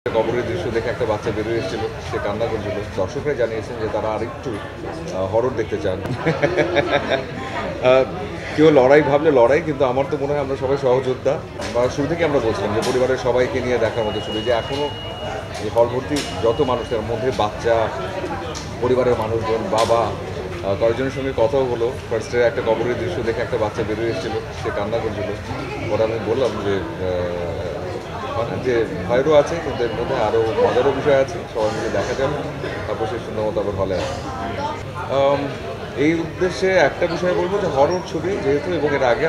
কবরের দৃশ্য দেখে একটা বাচ্চা বেরিয়ে এসেছিল, সে কান্না করছিল। দর্শকরা জানিয়েছেন যে তারা আরেকটু হরর দেখতে চান। কেউ লড়াই ভাবলে লড়াই, কিন্তু আমার তো মনে হয় আমরা সবাই সহযোদ্ধা। বা শুরু থেকে আমরা বলছিলাম যে পরিবারের সবাইকে নিয়ে দেখার মতো ছবি, যে এখনও হল ভর্তি যত মানুষের মধ্যে বাচ্চা, পরিবারের মানুষজন, বাবা, কয়েকজনের সঙ্গে কথাও হলো। ফার্স্টে একটা কবরের দৃশ্য দেখে একটা বাচ্চা বেরিয়ে এসেছিল, সে কান্না করছিল। পরে আমি বললাম যে ভয়েরও আছে, কিন্তু এর মধ্যে আরও মজারও বিষয় আছে, সবাই মিলে দেখা যাবে। তারপর সে সুন্দর মতো আবার হলে আসে। এই উদ্দেশ্যে একটা বিষয় বলবো যে হরর ছবি যেহেতু, এবং এর আগে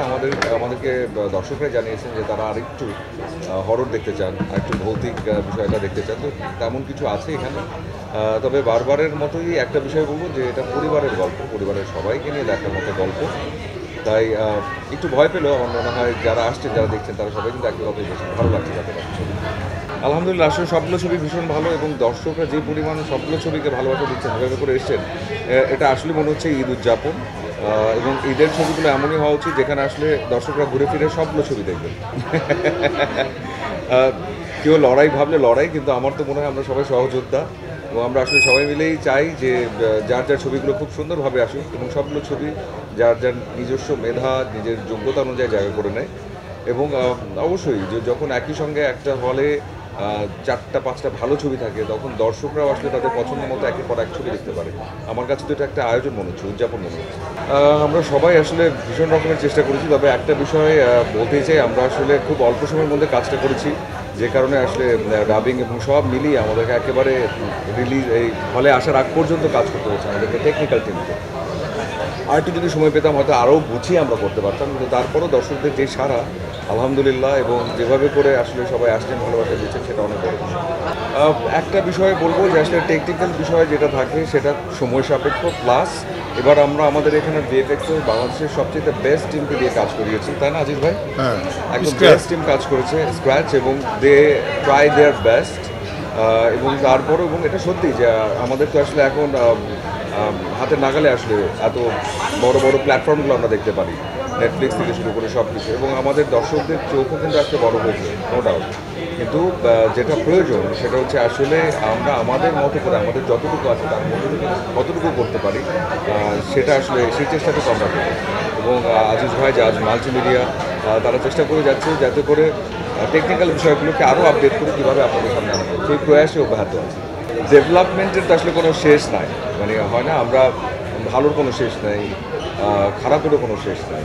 আমাদেরকে দর্শকরা জানিয়েছেন যে তারা আরেকটু হরর দেখতে চান, আরেকটু ভৌতিক বিষয়টা দেখতে চান। তো তেমন কিছু আছে এখানে। তবে বারবারের মতোই একটা বিষয় বলবো যে এটা পরিবারের গল্প, পরিবারের সবাইকে নিয়ে দেখার মতো গল্প। তাই একটু ভয় পেলেও আমার মনে হয় যারা আসছেন, যারা দেখছেন, তারা সবাই কিন্তু একটা কথাই বলছেন, ভালো লাগছে তাদের ছবি। আলহামদুলিল্লাহ, আসলে সবগুলো ছবি ভীষণ ভালো, এবং দর্শকরা যে পরিমাণ সবগুলো ছবিকে ভালোবাসা দিচ্ছেন, যেভাবে করে এসছেন, এটা আসলে মনে হচ্ছে ঈদ উদযাপন। এবং ঈদের ছবিগুলো এমনই হওয়া উচিত যেখানে আসলে দর্শকরা ঘুরে ফিরে সবগুলো ছবি দেখবেন। কেউ লড়াই ভাবলে লড়াই, কিন্তু আমার তো মনে হয় আমরা সবাই সহযোদ্ধা, এবং আমরা আসলে সবাই মিলেই চাই যে যার যার ছবিগুলো খুব সুন্দরভাবে আসুক, এবং সবগুলো ছবি যার যার নিজস্ব মেধা, নিজের যোগ্যতা অনুযায়ী জায়গা করে নেয়। এবং অবশ্যই যে যখন একই সঙ্গে একটা হলে 4-5টা ভালো ছবি থাকে, তখন দর্শকরাও আসলে তাদের পছন্দ মতো একের পর এক ছবি দেখতে পারে। আমার কাছে তো এটা একটা আয়োজন মনে হচ্ছে, উদযাপন মনে হচ্ছে। আমরা সবাই আসলে ভীষণ রকমের চেষ্টা করেছি, তবে একটা বিষয় বলতেই চাই, আমরা আসলে খুব অল্প সময়ের মধ্যে কাজটা করেছি, যে কারণে আসলে ডাবিং এবং সব মিলিয়ে আমাদেরকে একেবারে রিলিজ এই হলে আসার আগ পর্যন্ত কাজ করতে হচ্ছে আমাদেরকে, টেকনিক্যাল টিমকে। আর একটু যদি সময় পেতাম হয়তো আরও গুছিয়ে আমরা করতে পারতাম, কিন্তু তারপরও দর্শকদের যে সাড়া, আলহামদুলিল্লাহ, এবং যেভাবে করে আসলে সবাই আসছেন, ভালোবাসা দিচ্ছেন, সেটা অনেক বড়। একটা বিষয় বলবো যে আসলে টেকনিক্যাল বিষয় যেটা থাকে সেটা সময় সাপেক্ষ, প্লাস এবার আমরা আমাদের এখানে ভিএফএক্সের বাংলাদেশের সবচেয়ে বেস্ট টিমকে দিয়ে কাজ করিয়েছি, তাই না আজিজ ভাই? হ্যাঁ, একদম বেস্ট টিম কাজ করেছে, স্ক্র্যাচ, এবং দে ট্রাই দেয়ার বেস্ট। এবং তারপরও, এবং এটা সত্যি যে আমাদের তো আসলে এখন হাতের নাগালে আসলে এত বড় বড় প্ল্যাটফর্মগুলো আমরা দেখতে পারি, নেটফ্লিক্স থেকে শুরু করে সব কিছু, এবং আমাদের দর্শকদের চোখও কিন্তু আসলে বড় হয়েছে, নো ডাউট। কিন্তু যেটা প্রয়োজন সেটা হচ্ছে আসলে আমরা আমাদের মতো করে আমাদের যতটুকু আছে তার মধ্যে থেকে কতটুকু করতে পারি, সেটা আসলে সেই চেষ্টাটুকু আমরা করি। এবং আজিজ ভাই যে আজ মাল্টিমিডিয়া, তারা চেষ্টা করে যাচ্ছে যাতে করে টেকনিক্যাল বিষয়গুলোকে আরও আপডেট করে কীভাবে আপনাদের সামনে আনা যায়, সেই প্রয়াসে অব্যাহত আছে। ডেভেলপমেন্টের তো আসলে কোনো শেষ নাই, মানে হয় না, আমরা ভালোর কোনো শেষ নাই, খারাপেরও কোনো শেষ নাই।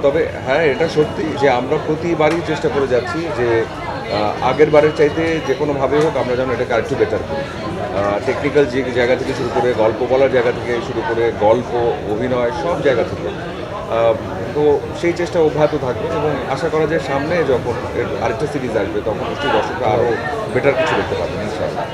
তবে হ্যাঁ, এটা সত্যি যে আমরা প্রতিবারই চেষ্টা করে যাচ্ছি যে আগের বারের চাইতে যে কোনোভাবে হোক আমরা যেন এটাকে আরেকটু বেটার করি। টেকনিক্যাল যে জায়গা থেকে শুরু করে, গল্প বলার জায়গা থেকে শুরু করে, গল্প, অভিনয়, সব জায়গা থেকে। তো সেই চেষ্টা অব্যাহত থাকবে, এবং আশা করা যায় সামনে যখন আরেকটা সিরিজ আসবে তখন নিশ্চয়ই দর্শকরা আরও বেটার কিছু দেখতে পারবেন ইনশাআল্লাহ।